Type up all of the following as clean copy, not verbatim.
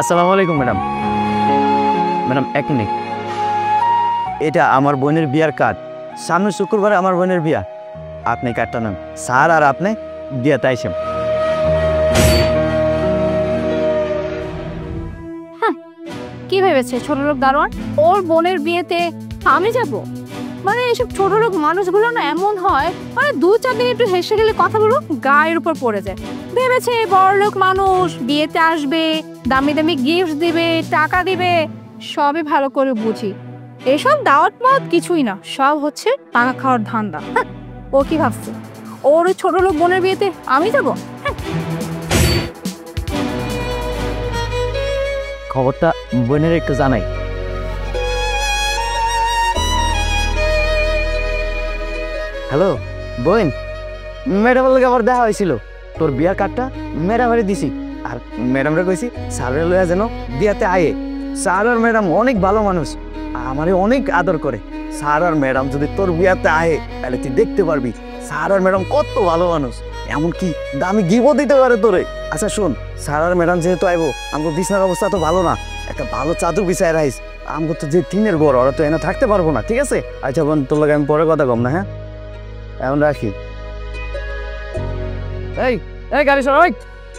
আসসালামু আলাইকুম madam. Madam এক মিনিট, এটা আমার বোনের বিয়ার কার্ড। সামনে শুক্রবারে আমার বোনের বিয়া। আপনি কার্ডটা নেন স্যার, আর আপনি বিয়াতে আইসেন। কি ভেবেছে ছোট লোক দারোয়ান? ওর বোনের বিয়েতে আমি যাব? মানে এসব ছোট লোক মানুষগুলো না এমন হয়, মানে 2-4 দিন একটু হেসে গেলে কথাগুলো গায়ের উপর পড়ে যায়। ভেবেছে বড় লোক মানুষ বিয়েতে আসবে, দামি দামি গিফট দিবে, টাকা দিবে। সবই ভালো করে বুঝি, এসব দাওয়াত মাওয়াত কিছুই না, সব হচ্ছে টাকা খাওয়ার ধান্দা। ও কি ভাবছে ওর ওই ছোট লোক বোনের বিয়েতে আমি যাব? খবরটা বোনের একটু জানাই। হ্যালো বোন, ম্যাডামের লগে আমার দেখা হয়েছিল। তোর বিয়ার কার্ডটা ম্যাডামেরে দিছি, আর ম্যাডামরা কইছি স্যারের লইয়া যেন বিয়াতে আয়ে। স্যার আর ম্যাডাম অনেক ভালো মানুষ, আমারে অনেক আদর করে। স্যার আর ম্যাডাম যদি তোর বিয়াতে আয়ে তাহলে তুই দেখতে পারবি স্যার আর ম্যাডাম কত ভালো মানুষ, এমনকি দামি গিফটও দিতে পারে তোরে। আচ্ছা শোন, স্যার আর ম্যাডাম যেহেতু আইবো, আমার বিছানার অবস্থা তো ভালো না, একটা ভালো চাদর বিছায় রাইস। আমাকে তো যে টিনের ঘর, ওরা তো এনে থাকতে পারবো না, ঠিক আছে? আচ্ছা বোন, তোর লাগে আমি পরে কথা কম না, হ্যাঁ এখন রাখি। এই এই গাড়ি সরাও,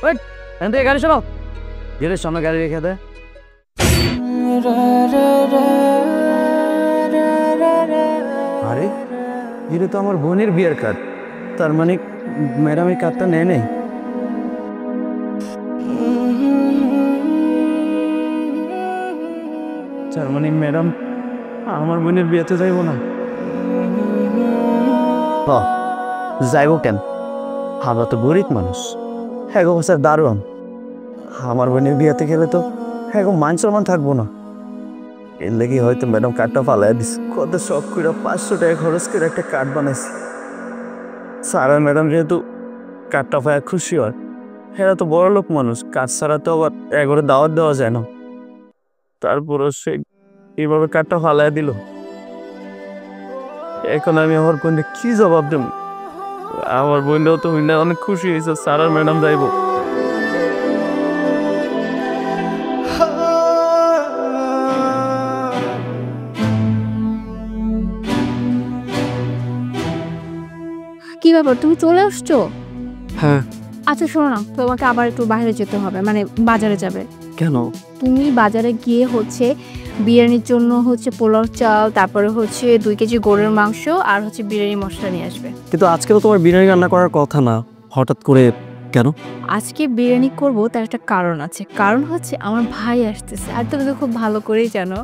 ওই এখান থেকে গাড়ি সরাও, গেটের সামনে গাড়ি রেখে দে। আরে এটা তো আমার বোনের বিয়ের কার্ড, তার মানে ম্যাডাম এই কার্ডটা নেয় নেই। তার মানে ম্যাডাম আমার বোনের বিয়েতে যাইব না? যাইব কেন? আমরা তো গরিব মানুষ। হ্যাঁ গো স্যার, দারুণ। আমার বোনের বিয়েতে গেলে তো হ্যাঁ গো মান সম্মান থাকবো না। এর লেগে হয়তো ম্যাডাম কার্ডটা ফালাই দিস। কত শখ করে 500 টাকা খরচ করে একটা কার্ড বানাইছি। স্যার আর ম্যাডাম যেহেতু কার্ডটা পায় খুশি হয়, এরা তো বড় লোক মানুষ, কার্ড ছাড়া তো আবার একবারে দাওয়াত দেওয়া যায় না। তারপরও সে এইভাবে কার্ডটা ফালাই দিল। এখন আমি আমার বোনকে কি জবাব দেব? আমার বোনটাও তো অনেক খুশি হয়েছে স্যার আর ম্যাডাম যাইব। কি ব্যাপার, তুমি চলে আসছো? হ্যাঁ। আচ্ছা শোনো না, তোমাকে আবার একটু বাইরে যেতে হবে, মানে বাজারে যাবে। কেন? তুমি বাজারে গিয়ে হচ্ছে বিরিয়ানির জন্য হচ্ছে পোলাও চাল, তারপরে হচ্ছে 2 কেজি গরুর মাংস, আর হচ্ছে বিরিয়ানি মশলা নিয়ে আসবে। কিন্তু আজকে তো তোমার বিরিয়ানি রান্না করার কথা না, হঠাৎ করে কেন? আজকে বিরিয়ানি করব, তার একটা কারণ আছে। কারণ হচ্ছে আমার ভাই আসতেছে, আর তুমি তো খুব ভালো করেই জানো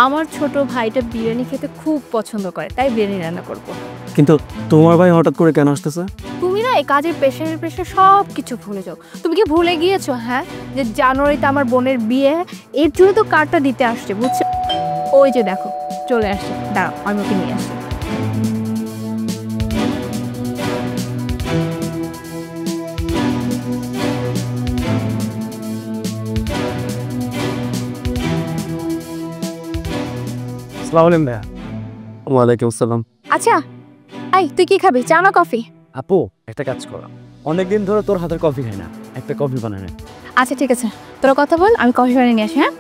আমার ছোট ভাইটা বিরিয়ানি খেতে খুব পছন্দ করে, তাই বিরিয়ানি রান্না করব। কিন্তু তোমার ভাই হঠাৎ করে কেন আসতেছে? তুমি না এই কাজের প্রেশার সব কিছু ভুলে যাও। তুমি কি ভুলে গিয়েছো হ্যাঁ, যে জানুয়ারিতে আমার বোনের বিয়ে, এর জন্য তো কার্ডটা দিতে আসছে, বুঝছো? ওই যে দেখো চলে আসছে, দাঁড়াও আমি ওকে নিয়ে আসি। আসসালামু আলাইকুম ভাইয়া। ওয়ালাইকুম আসসালাম। আচ্ছা এই তুই কি খাবি, চা না কফি? আপু একটা কাজ করো, অনেকদিন ধরে তোর হাতের কফি খাই না, একটা কফি বানানো। আচ্ছা ঠিক আছে, তোরা কথা বল, আমি কফি বানিয়ে নিয়ে আসি। হ্যাঁ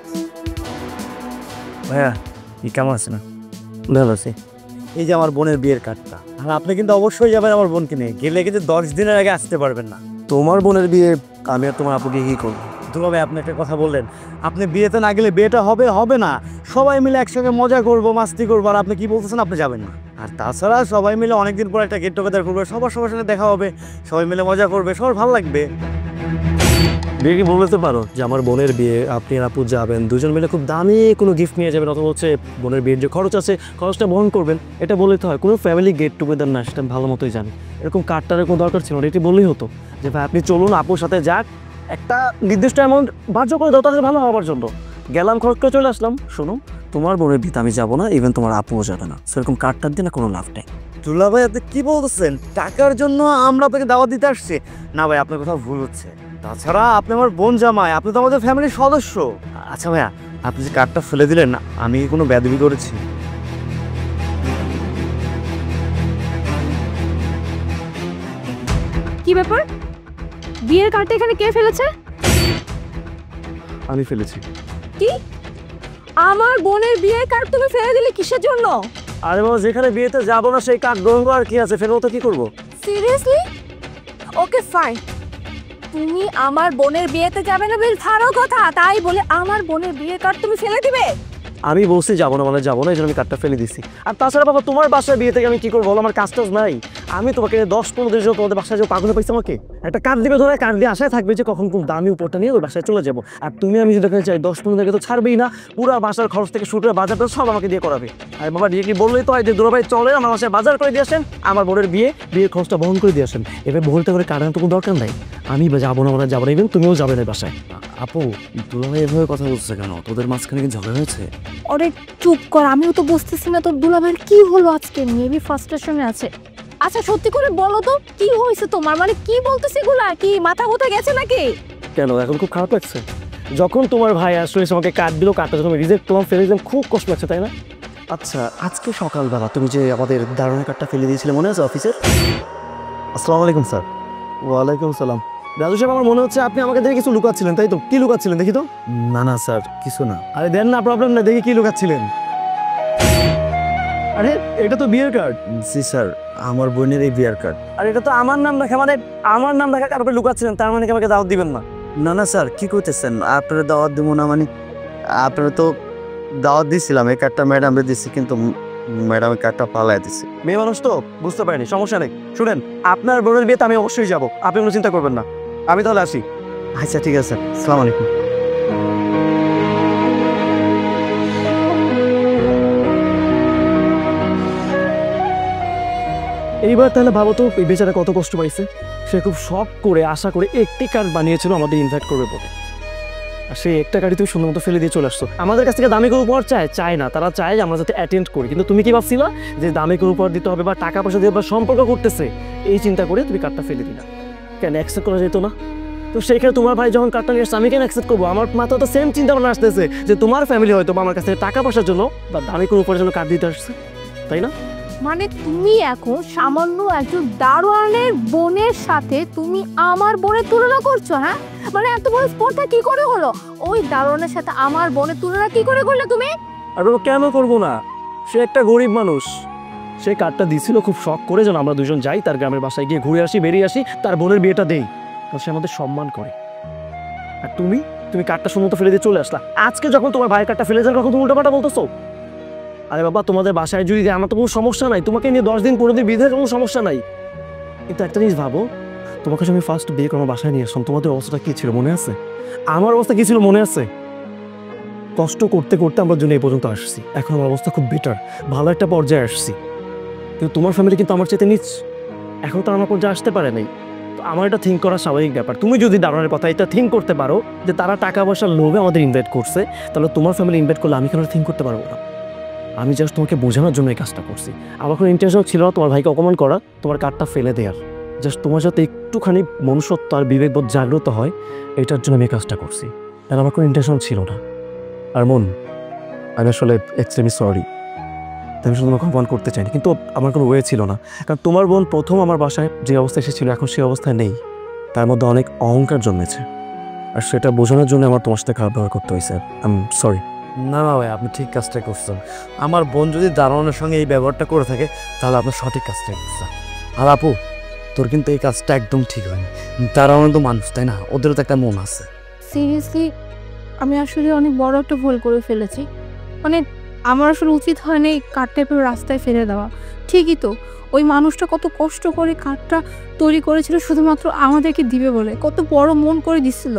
ভাইয়া কি কেমন আছে? না ভালো আছে। এই যে আমার বোনের বিয়ের কার্ডটা, আর আপনি কিন্তু অবশ্যই যাবেন আমার বোনকে নিয়ে, গেলে কিন্তু 10 দিনের আগে আসতে পারবেন না। তোমার বোনের বিয়ে আমি আর তোমার আপুকে কি করবো? দুলা ভাই আপনি একটা কথা বললেন, আপনি বিয়েতে না গেলে বিয়েটা হবে না। সবাই মিলে একসঙ্গে মজা করবো, মাস্তি করবো, আর আপনি কি বলতেছেন আপনি যাবেন না? আর তাছাড়া সবাই মিলে অনেকদিন পর একটা গেট টুগেদার করবে, সবার সঙ্গে দেখা হবে, সবাই মিলে মজা করবে, সবার ভালো লাগবে। বিয়ে কি বলতে পারো যে আমার বোনের বিয়ে, আপনি আর আপু যাবেন, দুজন মিলে খুব দামি কোনো গিফট নিয়ে যাবেন, অথবা হচ্ছে বোনের বিয়ের যে খরচ আছে খরচটা বহন করবেন, এটা বলতে হয়। কোনো ফ্যামিলি গেট টুগেদার না, সেটা ভালো মতোই জানি। এরকম কার্ডটার কোনো দরকার ছিল না, এটি বললেই হতো যে ভাই আপনি চলুন, আপুর সাথে যাক, একটা নির্দিষ্ট অ্যামাউন্ট ধার্য করে দাও তাদের ভালো হওয়ার জন্য। গেলাম, খরচ করে চলে আসলাম। শোনো, তোমার বোনের বিয়েতে আমি যাবো না, ইভেন তোমার আপুও যাবে না, সেরকম কার্ডটার দিয়ে না কোনো লাভ নেই। দুলা ভাই আপনি কি বলতেছেন? টাকার জন্য আমরা আপনাকে দাওয়াত দিতে আসছি? না ভাই, আপনার কথা ভুল হচ্ছে। তাছাড়া আপনি আমার বোন জামাই, আপনি তো আমাদের ফ্যামিলির সদস্য। আচ্ছা ভাইয়া, আপনি যে কার্ডটা ফেলে দিলেন, আমি কোনো বেয়াদবি করেছি? কি ব্যাপার, বিয়ের কার্ডটা এখানে কে ফেলেছে? আমি ফেলেছি। কি? আমার বোনের বিয়ের কার্ড তুমি ফেলে দিলে কিসের জন্য? আরে বাবা, যেখানে বিয়েতে যাবো না সেই কার্ড গ্রহণ করার কি আছে, ফেলবো তো কি করবো? সিরিয়াসলি? ওকে ফাইন, তুমি আমার বোনের বিয়েতে যাবে না বেশ ভালো কথা, তাই বলে আমার বোনের বিয়ের কার্ড তুমি ফেলে দিবে? আমি বলছি যাবো না মানে যাবো না, এই জন্য আমি কার্ডটা ফেলে দিছি। আর তাছাড়া বাবা, তোমার বাসায় বিয়ে থেকে আমি কি করবো বলো? আমার কাজ টাজ নাই। আমি তোমাকে 10-15 দিনের জন্য তোমাদের বাসায় যাবো, পাগল পাইছি আমাকে? একটা কার্ড দিবে, ধরে কার্ড দিয়ে আশায় থাকবে যে কখন কোন দামি উপরটা নিয়ে ওই বাসায় চলে যাবো। আর তুমি আমি যেটা চাই 10-15 দিন তো ছাড়বেই না, পুরো বাসার খরচ থেকে শুরু করে বাজারটা সব আমাকে দিয়ে করাবে। আর বাবা ডিরেক্টলি বললেই তো হয় যে দুলাভাই চলে আমার বাসায় বাজার করে দিয়ে আসেন, আমার বোনের বিয়ের খরচটা বহন করে দিয়ে আসেন। এবার বলতে করে কার্ড আনার তো কোনো দরকার নাই। আমি যাবো না, মানে যাবো না, ইভেন তুমিও যাবে না বাসায়। আপু, দুলাভাই এভাবে কথা বলছে কেন? তোদের মাঝখানে কি ঝগড়া হয়েছে? অনেক চুপ কর, আমিও তো বুঝতেছি না তোর দুলাভাইয়ের কি হলো আজকে, মেবি ফ্রাস্ট্রেশনে আছে। আচ্ছা সত্যি করে বলো তো কি হয়েছে তোমার, মানে কি বলতেছে এগুলা, কি মাথা গোথা গেছে নাকি? কেন এখন খুব খারাপ লাগছে? যখন তোমার ভাই আসলে আমাকে কার্ড দিল, কার্ডটা যখন রিজেক্ট করলাম, ফেলে দিলাম, খুব কষ্ট লাগছে তাই না? আচ্ছা, আজকে সকালবেলা তুমি যে আমাদের দারুণের কার্ডটা ফেলে দিয়েছিলে মনে আছে অফিসের? আসসালামু আলাইকুম স্যার। ওয়ালাইকুম সালাম। রাজু সাহেব, আমার মনে হচ্ছে আপনি আমাকে দেখে কিছু লুকাচ্ছিলেন, তাই তো? কি লুকাচ্ছিলেন দেখি তো? না না স্যার, কিছু না। আরে দেন না, প্রবলেম না, দেখি কি লুকাচ্ছিলেন। আরে এটা তো বিয়ের কার্ড। জি স্যার, আমার বোনের এই বিয়ের কার্ড। আর এটা তো আমার নাম লেখা, মানে আমার নাম লেখা কার্ড লুকাচ্ছিলেন, তার মানে কি আমাকে দাওয়াত দিবেন না? না না স্যার, কি করতেছেন? আপনারা দাওয়াত দিব না মানে? আপনারা তো দাওয়াত দিছিলাম, এই কার্ডটা ম্যাডামরে দিচ্ছি, কিন্তু ম্যাডাম এই কার্ডটা পালাই দিচ্ছে। মেয়ে মানুষ তো বুঝতে পারেনি, সমস্যা নেই। শুনেন, আপনার বোনের বিয়েতে আমি অবশ্যই যাব, আপনি কোনো চিন্তা করবেন না। আমি তাহলে আসি। আচ্ছা ঠিক আছে, আসসালামু আলাইকুম। এইবার তাহলে ভাবো তো এই বেচারা কত কষ্ট পাইছে। সে খুব শখ করে আশা করে একটি কার্ড বানিয়েছিল আমাদের ইনভাইট করবে বলে, আর সেই একটা কার্ডই তুমি সুন্দর মতো ফেলে দিয়ে চলে আসছো। আমাদের কাছ থেকে দামি করে উপহার চায় না, তারা চায় যে আমরা যাতে অ্যাটেন্ড করি। কিন্তু তুমি কি ভাবছিলা যে দামি করে উপহার দিতে হবে বা টাকা পয়সা দিয়ে বা সম্পর্ক করতেছে, এই চিন্তা করে তুমি কার্ডটা ফেলে দিলা। কেন অ্যাকসেপ্ট করা যেত না? তো সেইখানে তোমার ভাই যখন কার্ডটা নিয়ে আসছে, আমি কেন অ্যাকসেপ্ট করবো? আমার মাথা তো সেম চিন্তা ভাবনা আসতেছে যে তোমার ফ্যামিলি হয়তো বা আমার কাছে টাকা পয়সার জন্য বা দামি করে উপহারের জন্য কার্ড দিতে আসছে, তাই না? মানে তুমি এখন সামান্য একজন দারোয়ানের বোনের সাথে তুমি আমার বোনের তুলনা করছো? হ্যাঁ, মানে এত বড় স্পর্ধা কি করে হলো? ওই দারোয়ানের সাথে আমার বোনের তুলনা কি করে করলে তুমি? আর বাবা, কেন করবো না? সে একটা গরিব মানুষ, সে কার্ডটা দিছিল খুব শখ করে যেন আমরা দুজন যাই তার গ্রামের বাসায় গিয়ে ঘুরে আসি, বেরিয়ে আসি, তার বোনের বিয়েটা দেই, কারণ সে আমাদের সম্মান করে। আর তুমি কার্ডটা সুন্দর ফেলে দিয়ে চলে আসলা। আজকে যখন তোমার ভাইয়ের কার্ডটা ফেলে যান, কখন তুমি উল্টোপাল্টা বলতেছো? আরে বাবা, তোমাদের বাসায় যদি আমার তো কোনো সমস্যা নাই, তোমাকে নিয়ে 10 দিন 15 দিন বিয়ের কোনো সমস্যা নাই, কিন্তু একটা জিনিস ভাবো, তোমাকে আমি ফার্স্ট বিয়ে করে আমার বাসায় নিয়ে আসলাম, তোমাদের অবস্থাটা কী ছিল মনে আছে? আমার অবস্থা কী ছিল মনে আছে? কষ্ট করতে করতে আমরা জন্য এই পর্যন্ত আসছি, এখন আমার অবস্থা খুব বেটার, ভালো একটা পর্যায়ে আসছি। কিন্তু তোমার ফ্যামিলি কিন্তু আমার চেয়ে নিচ, এখন তো আমার পর্যায়ে আসতে পারে নাই। তো আমার এটা থিঙ্ক করা স্বাভাবিক ব্যাপার। তুমি যদি দারুণের কথা এটা থিঙ্ক করতে পারো যে তারা টাকা পয়সার লোভে আমাদের ইনভাইট করছে, তাহলে তোমার ফ্যামিলি ইনভাইট করলে আমি কেন থিঙ্ক করতে পারবো না? আমি জাস্ট তোমাকে বোঝানোর জন্য এই কাজটা করছি। আমার কোনো ইন্টেনশন ছিল না তোমার ভাইকে অপমান করা, তোমার কার্ডটা ফেলে দেওয়ার। জাস্ট তোমার সাথে একটুখানি মনুষ্যত্ব আর বিবেকবোধ জাগ্রত হয়, এটার জন্য আমি এই কাজটা করছি। আর আমার কোনো ইন্টেনশন ছিল না। আর মন, আমি আসলে এক্সট্রিমলি সরি, আমি শুধু তোমাকে অপমান করতে চাইনি, কিন্তু আমার কোনো ওয়ে ছিল না। কারণ তোমার বোন প্রথম আমার বাসায় যে অবস্থায় এসেছিল, এখন সেই অবস্থায় নেই। তার মধ্যে অনেক অহংকার জন্মেছে, আর সেটা বোঝানোর জন্য আমার তোমার সাথে খারাপ ব্যবহার করতে হয়েছে। I am sorry. না না ভাই, আপনি ঠিক কাজটাই করছেন। আমার বোন যদি দারোয়ানের সঙ্গে এই ব্যবহারটা করে থাকে, তাহলে আপনার সঠিক কাজটাই করছেন। আর আপু, তোর কিন্তু এই কাজটা একদম ঠিক হয়নি। দারোয়ান তো মানুষ, তাই না? ওদেরও তো একটা মন আছে। সিরিয়াসলি আমি আসলে অনেক বড় একটা ভুল করে ফেলেছি। মানে আমার আসলে উচিত হয়নি কার্ডটা এভাবে রাস্তায় ফেলে দেওয়া। ঠিকই তো, ওই মানুষটা কত কষ্ট করে কার্ডটা তৈরি করেছিল শুধুমাত্র আমাদেরকে দিবে বলে, কত বড় মন করে দিচ্ছিল।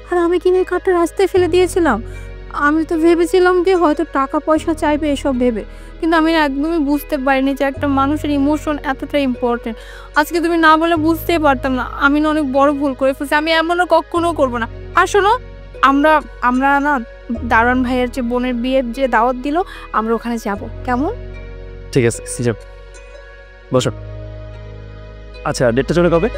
আর আমি কিনে এই কার্ডটা রাস্তায় ফেলে দিয়েছিলাম। আমি তো ভেবেছিলাম যে হয়তো টাকা পয়সা চাইবে এসব ভেবে, কিন্তু আমি একদমই বুঝতে পারিনি যে একটা মানুষের ইমোশন এতটা ইম্পর্টেন্ট। আজকে তুমি না বলে বুঝতেই পারতাম না। আমি না অনেক বড় ভুল করে ফেলছি, আমি এমনও কখনো করবো না। আর শোনো, আমরা না দারোয়ান ভাইয়ের যে বোনের বিয়ের যে দাওয়াত দিল, আমরা ওখানে যাব, কেমন? ঠিক আছে, সিজাব বসো। আচ্ছা, ডেটটা চলে কবে?